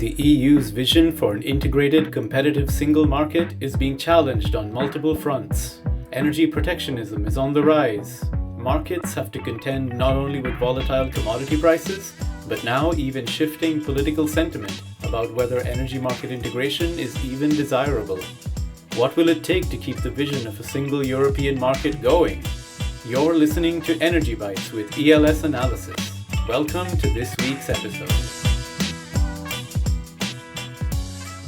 The EU's vision for an integrated, competitive single market is being challenged on multiple fronts. Energy protectionism is on the rise. Markets have to contend not only with volatile commodity prices, but now even shifting political sentiment about whether energy market integration is even desirable. What will it take to keep the vision of a single European market going? You're listening to Energy Bites with ELS Analysis. Welcome to this week's episode.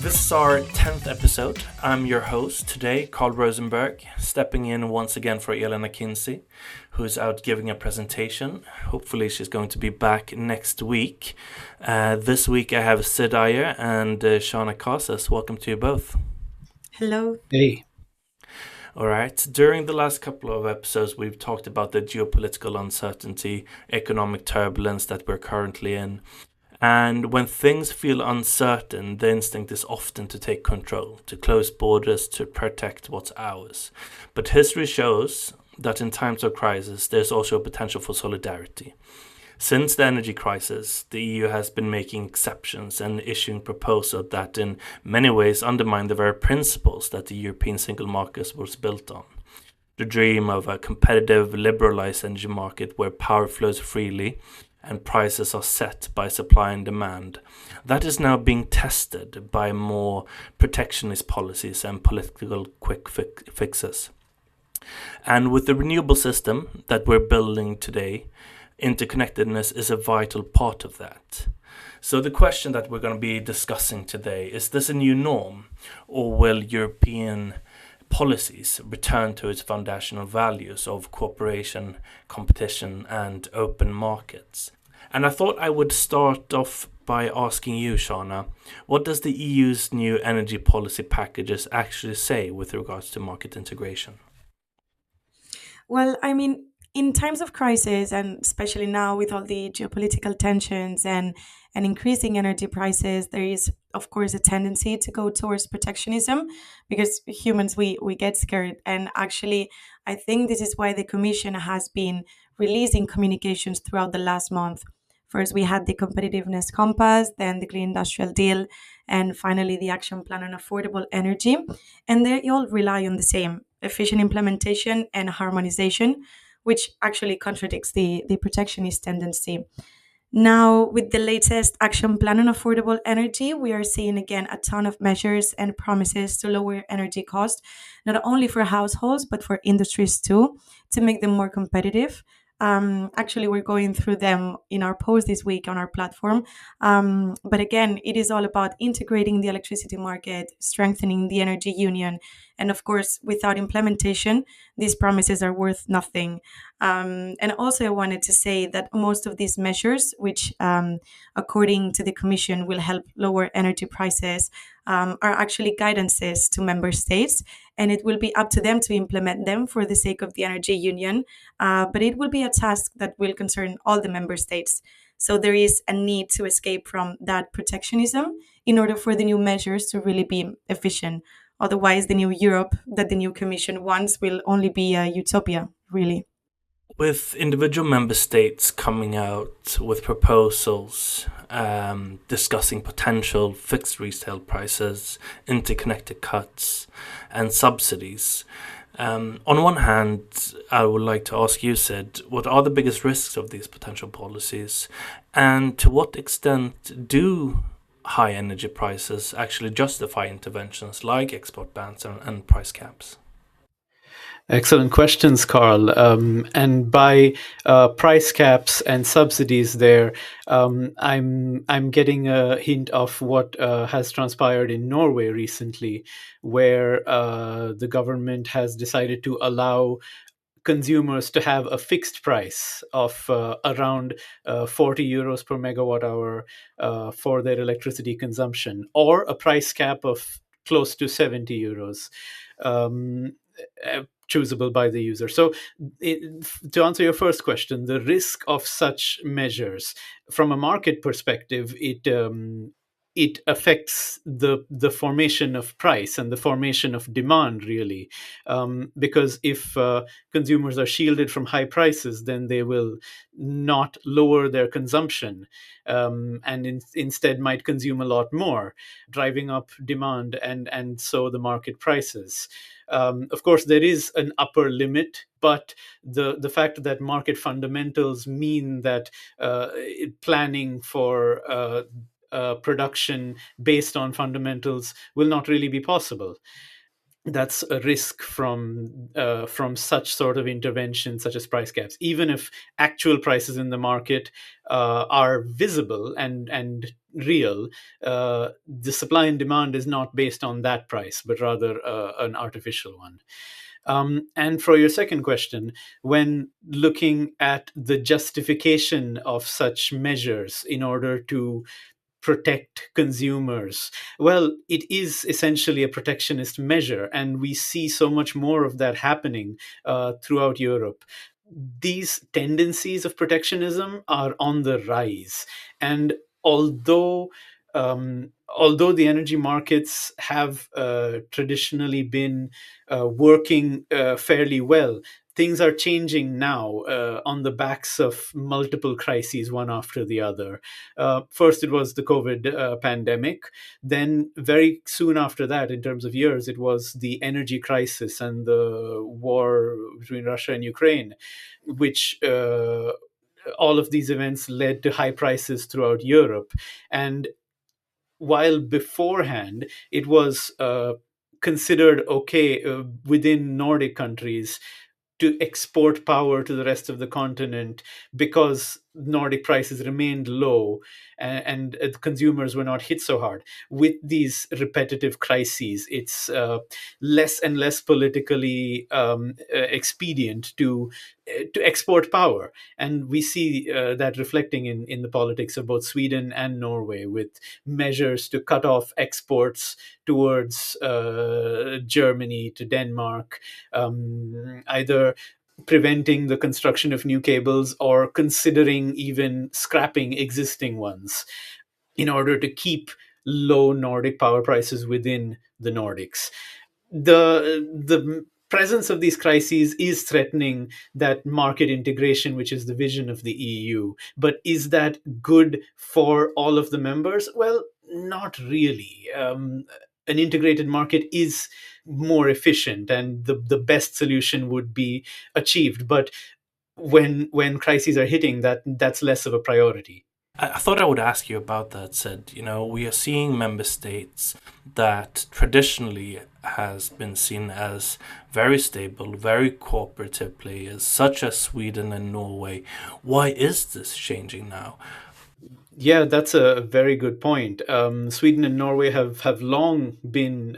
This is our 10th episode. I'm your host today, Carl Rosenberg, stepping in once again for Elena Kinsey, who's out giving a presentation. Hopefully she's going to be back next week. This week I have Sid Iyer and Shauna Casas. Welcome to you both. Hello. Hey. All right. During the last couple of episodes, we've talked about the geopolitical uncertainty, economic turbulence that we're currently in. And when things feel uncertain, the instinct is often to take control, to close borders, to protect what's ours. But history shows that in times of crisis, there's also a potential for solidarity. Since the energy crisis, the EU has been making exceptions and issuing proposals that in many ways undermine the very principles that the European single market was built on. The dream of a competitive, liberalized energy market where power flows freely and prices are set by supply and demand, that is now being tested by more protectionist policies and political quick fixes. And with the renewable system that we're building today, interconnectedness is a vital part of that. So the question that we're going to be discussing today, is this a new norm, or will European policies return to its foundational values of cooperation, competition, and open markets? And I thought I would start off by asking you, Shauna, what does the EU's new energy policy packages actually say with regards to market integration? Well, in times of crisis, and especially now with all the geopolitical tensions and increasing energy prices, there is, of course, a tendency to go towards protectionism because humans, we get scared. And actually, I think this is why the Commission has been releasing communications throughout the last month. First, we had the Competitiveness Compass, then the Green Industrial Deal, and finally the Action Plan on Affordable Energy. And they all rely on the same efficient implementation and harmonization, which actually contradicts the protectionist tendency. Now, with the latest Action Plan on Affordable Energy, we are seeing again a ton of measures and promises to lower energy costs, not only for households, but for industries too, to make them more competitive. Actually, we're going through them in our post this week on our platform. But again, it is all about integrating the electricity market, strengthening the energy union. And of course, without implementation, these promises are worth nothing. And also, I wanted to say that most of these measures, which according to the Commission will help lower energy prices, are actually guidances to member states. And it will be up to them to implement them for the sake of the energy union. But it will be a task that will concern all the member states. So there is a need to escape from that protectionism in order for the new measures to really be efficient. Otherwise, the new Europe that the new Commission wants will only be a utopia, really. With individual member states coming out with proposals discussing potential fixed resale prices, interconnected cuts, and subsidies, on one hand, I would like to ask you, Sid, what are the biggest risks of these potential policies, and to what extent do high energy prices actually justify interventions like export bans and price caps? Excellent questions, Carl. And by price caps and subsidies there, I'm getting a hint of what has transpired in Norway recently, where the government has decided to allow consumers to have a fixed price of around 40 euros per megawatt hour for their electricity consumption, or a price cap of close to 70 euros. Choosable by the user. So, to answer your first question, the risk of such measures, from a market perspective, it affects the formation of price and the formation of demand, really, because if consumers are shielded from high prices, then they will not lower their consumption, and instead might consume a lot more, driving up demand and so the market prices. Of course, there is an upper limit, but the fact that market fundamentals mean that planning for production based on fundamentals will not really be possible. That's a risk from such sort of intervention, such as price caps. Even if actual prices in the market are visible and real, the supply and demand is not based on that price, but rather an artificial one. And for your second question, when looking at the justification of such measures in order to protect consumers, well, it is essentially a protectionist measure, and we see so much more of that happening throughout Europe. These tendencies of protectionism are on the rise, and although although the energy markets have traditionally been working fairly well, things are changing now on the backs of multiple crises, one after the other. First, it was the COVID pandemic. Then, very soon after that, in terms of years, it was the energy crisis and the war between Russia and Ukraine, which all of these events led to high prices throughout Europe. And while beforehand it was considered okay within Nordic countries to export power to the rest of the continent because Nordic prices remained low, and consumers were not hit so hard. With these repetitive crises, it's less and less politically expedient to export power. And we see that reflecting in the politics of both Sweden and Norway, with measures to cut off exports towards Germany, to Denmark, either preventing the construction of new cables or considering even scrapping existing ones in order to keep low Nordic power prices within the Nordics. The presence of these crises is threatening that market integration, which is the vision of the EU. But is that good for all of the members? Well, not really. An integrated market is more efficient, and the best solution would be achieved. But when crises are hitting, that's less of a priority. I thought I would ask you about that. Said, we are seeing member states that traditionally has been seen as very stable, very cooperative players, such as Sweden and Norway. Why is this changing now? Yeah, that's a very good point. Sweden and Norway have long been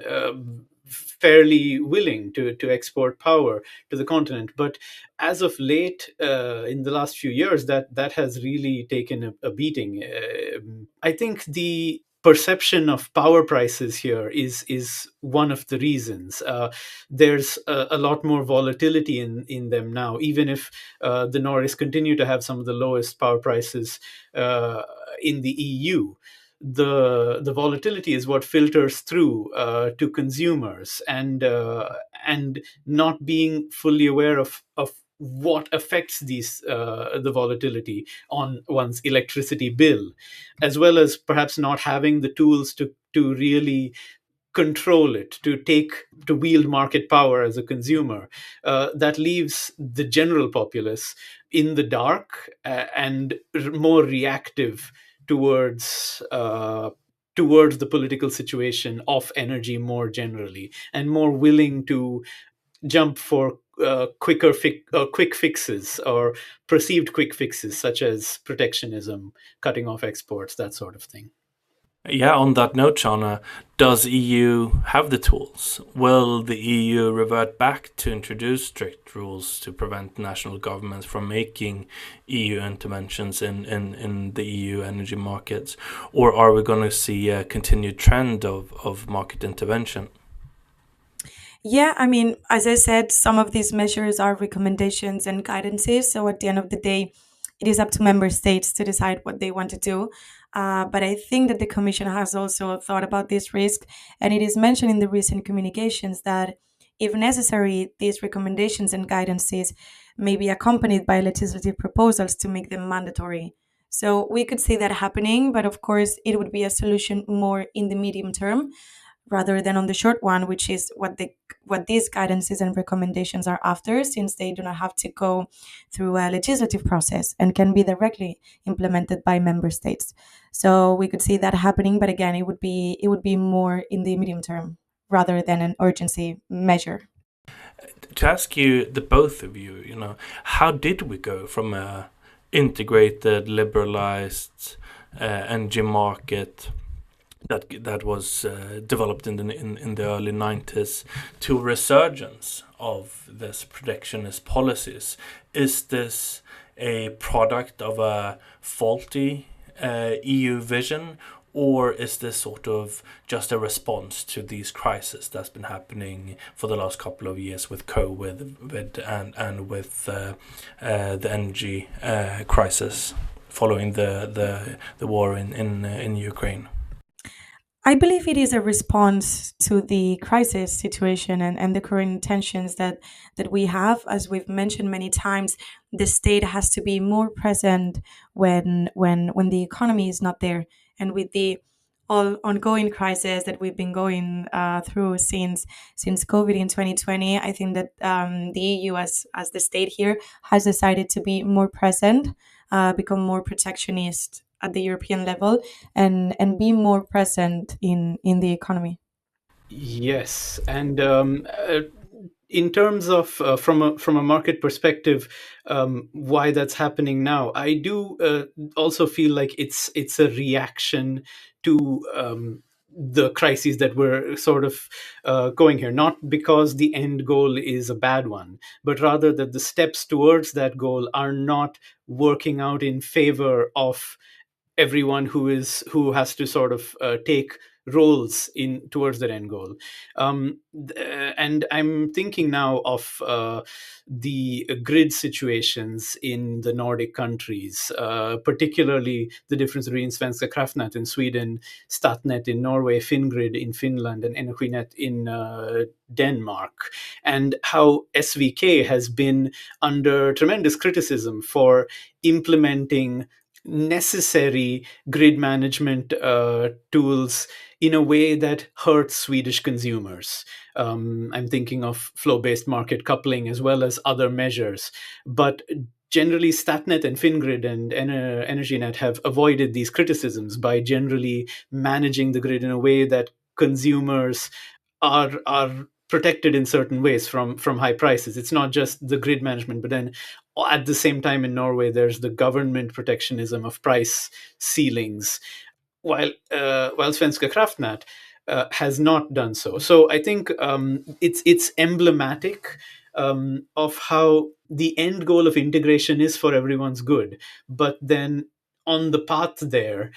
fairly willing to export power to the continent, but as of late, in the last few years, that has really taken a beating. I think the perception of power prices here is one of the reasons. There's a lot more volatility in them now, even if the Nordics continue to have some of the lowest power prices in the EU. The volatility is what filters through to consumers, and not being fully aware of what affects these the volatility on one's electricity bill, as well as perhaps not having the tools to really control it, to wield market power as a consumer. That leaves the general populace in the dark, and more reactive towards towards the political situation of energy more generally, and more willing to jump for quick fixes, or perceived quick fixes, such as protectionism, cutting off exports, that sort of thing. Yeah, on that note, Shauna, does EU have the tools? Will the EU revert back to introduce strict rules to prevent national governments from making EU interventions in the EU energy markets? Or are we going to see a continued trend of market intervention? Yeah, I mean, as I said, some of these measures are recommendations and guidances. So at the end of the day, it is up to member states to decide what they want to do. But I think that the Commission has also thought about this risk, and it is mentioned in the recent communications that, if necessary, these recommendations and guidances may be accompanied by legislative proposals to make them mandatory. So we could see that happening, but of course, it would be a solution more in the medium term rather than on the short one, which is what these guidances and recommendations are after, since they do not have to go through a legislative process and can be directly implemented by member states. So we could see that happening, but again, it would be more in the medium term rather than an urgency measure. To ask you, the both of you, how did we go from a integrated, liberalized energy market that was developed in the early 90s to resurgence of this protectionist policies? Is this a product of a faulty EU vision, or is this sort of just a response to these crises that's been happening for the last couple of years with COVID and with the energy crisis following the war in Ukraine? I believe it is a response to the crisis situation and the current tensions that we have. As we've mentioned many times, the state has to be more present when the economy is not there, and with the all ongoing crisis that we've been going through since COVID in 2020. I think that the EU, as the state here, has decided to be more present, become more protectionist at the European level, and be more present in the economy. Yes, and in terms of from a market perspective, why that's happening now, I do also feel like it's a reaction to the crises that we're sort of going here. Not because the end goal is a bad one, but rather that the steps towards that goal are not working out in favor of everyone who has to sort of take roles in towards that end goal. And I'm thinking now of the grid situations in the Nordic countries, particularly the difference between Svenska kraftnät in Sweden, Statnett in Norway, Fingrid in Finland, and Energinet in Denmark, and how SVK has been under tremendous criticism for implementing necessary grid management tools in a way that hurts Swedish consumers. I'm thinking of flow-based market coupling as well as other measures. But generally, Statnet and Fingrid and Energinet have avoided these criticisms by generally managing the grid in a way that consumers are protected in certain ways from high prices. It's not just the grid management, but then at the same time in Norway, there's the government protectionism of price ceilings, while Svenska kraftnät has not done so. So I think it's emblematic of how the end goal of integration is for everyone's good, but then on the path there,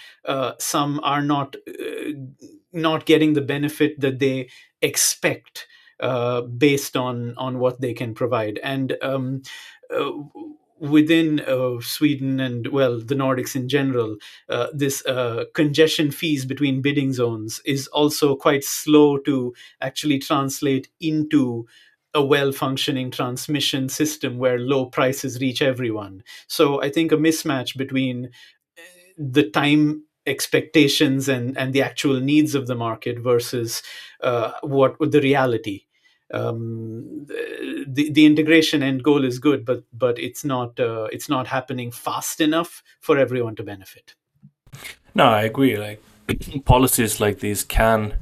some are not getting the benefit that they expect based on what they can provide. And uh, within Sweden and, well, the Nordics in general, this congestion fees between bidding zones is also quite slow to actually translate into a well-functioning transmission system where low prices reach everyone. So I think a mismatch between the time expectations and the actual needs of the market versus what the reality. The integration end goal is good, but it's not happening fast enough for everyone to benefit. No, I agree. Like policies like these can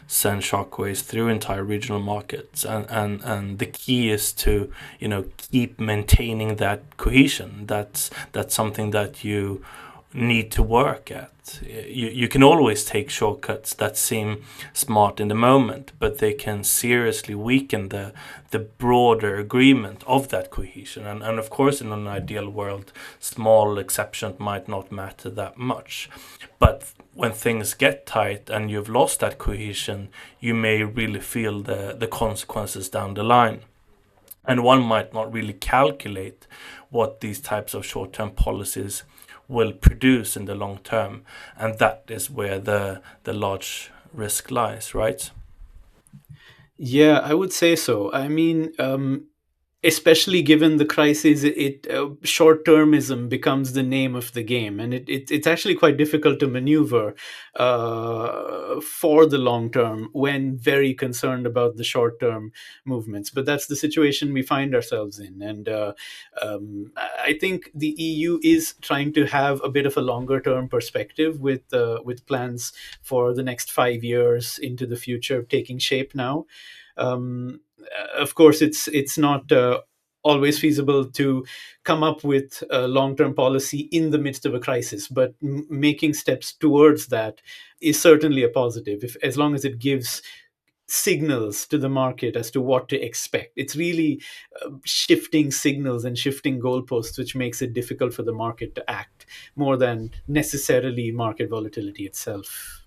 send shockwaves through entire regional markets, and the key is to keep maintaining that cohesion. That's something that you need to work at. You can always take shortcuts that seem smart in the moment, but they can seriously weaken the broader agreement of that cohesion. And of course, in an ideal world, small exceptions might not matter that much. But when things get tight and you've lost that cohesion, you may really feel the consequences down the line. And one might not really calculate what these types of short-term policies will produce in the long term, and that is where the large risk lies, right? Yeah, I would say so. I mean, especially given the crisis, short-termism becomes the name of the game, and it's actually quite difficult to maneuver for the long term when very concerned about the short-term movements. But that's the situation we find ourselves in, and I think the EU is trying to have a bit of a longer-term perspective with plans for the next 5 years into the future taking shape now. Of course, it's not always feasible to come up with a long-term policy in the midst of a crisis, but making steps towards that is certainly a positive, if as long as it gives signals to the market as to what to expect. It's really shifting signals and shifting goalposts, which makes it difficult for the market to act more than necessarily market volatility itself.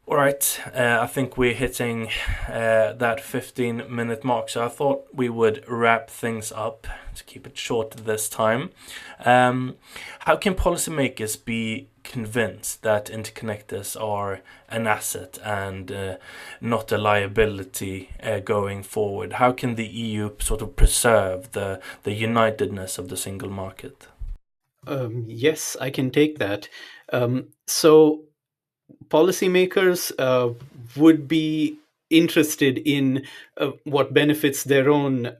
All right, I think we're hitting that 15-minute mark, so I thought we would wrap things up to keep it short this time. How can policymakers be convinced that interconnectors are an asset and not a liability going forward? How can the EU sort of preserve the unitedness of the single market? Yes, I can take that. So policymakers would be interested in what benefits their own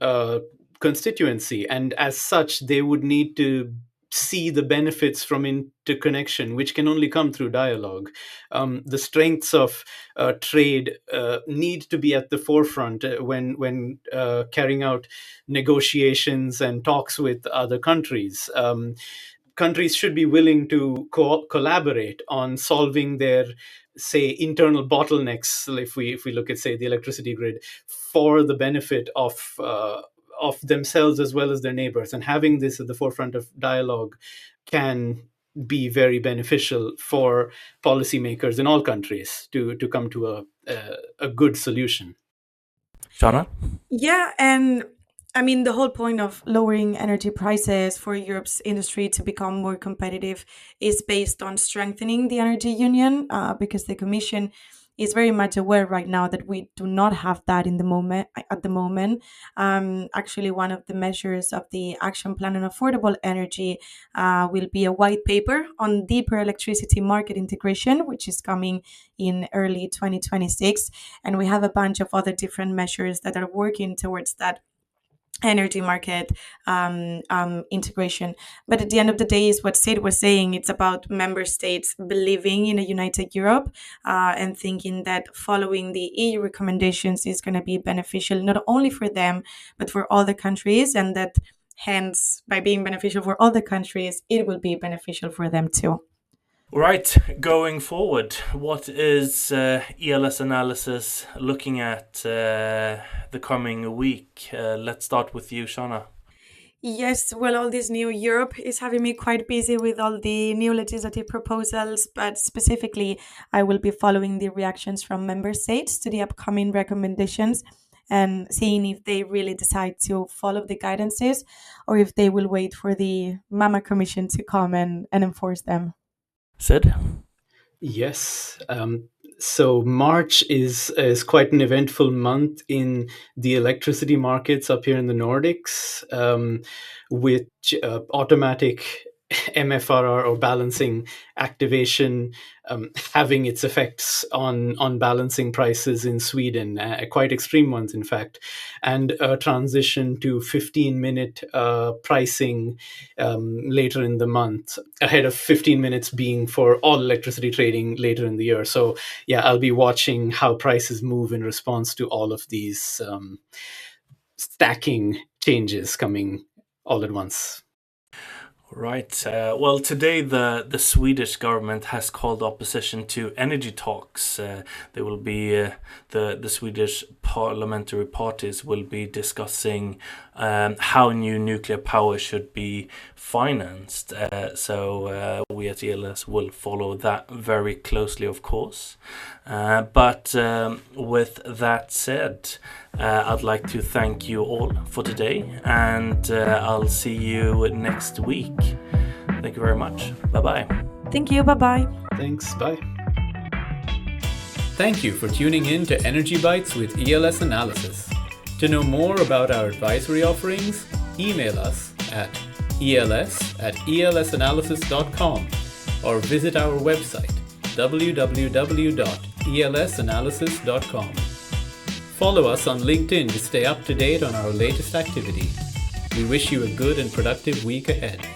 constituency, and as such, they would need to see the benefits from interconnection, which can only come through dialogue. The strengths of trade need to be at the forefront when carrying out negotiations and talks with other countries. Countries should be willing to collaborate on solving their, say, internal bottlenecks. If we look at, say, the electricity grid, for the benefit of themselves as well as their neighbors, and having this at the forefront of dialogue can be very beneficial for policymakers in all countries to come to a good solution. Shana? Yeah, and I mean, the whole point of lowering energy prices for Europe's industry to become more competitive is based on strengthening the energy union, because the Commission is very much aware right now that we do not have that in the moment. At the moment, actually, one of the measures of the action plan on affordable energy will be a white paper on deeper electricity market integration, which is coming in early 2026, and we have a bunch of other different measures that are working towards that energy market integration. But at the end of the day, is what Sid was saying. It's about member states believing in a united Europe, and thinking that following the EU recommendations is going to be beneficial not only for them but for all the countries, and that hence by being beneficial for all the countries, it will be beneficial for them too. Right, going forward, what is ELS Analysis looking at the coming week? Let's start with you, Shana. Yes, well, all this new Europe is having me quite busy with all the new legislative proposals, but specifically, I will be following the reactions from member states to the upcoming recommendations and seeing if they really decide to follow the guidances or if they will wait for the Mama Commission to come and enforce them. Sid? Yes. So March is quite an eventful month in the electricity markets up here in the Nordics, with automatic MFRR or balancing activation having its effects on balancing prices in Sweden, quite extreme ones, in fact, and a transition to 15-minute pricing later in the month, ahead of 15 minutes being for all electricity trading later in the year. So yeah, I'll be watching how prices move in response to all of these stacking changes coming all at once. Right. Well, today the Swedish government has called opposition to energy talks. There will be the Swedish parliamentary parties will be discussing how new nuclear power should be financed. So we at ELS will follow that very closely, of course. But with that said, I'd like to thank you all for today, and I'll see you next week. Thank you very much. Bye-bye. Thank you. Bye-bye. Thanks. Bye. Thank you for tuning in to Energy Bites with ELS Analysis. To know more about our advisory offerings, email us at els@elsanalysis.com or visit our website www.elsanalysis.com. Follow us on LinkedIn to stay up to date on our latest activity. We wish you a good and productive week ahead.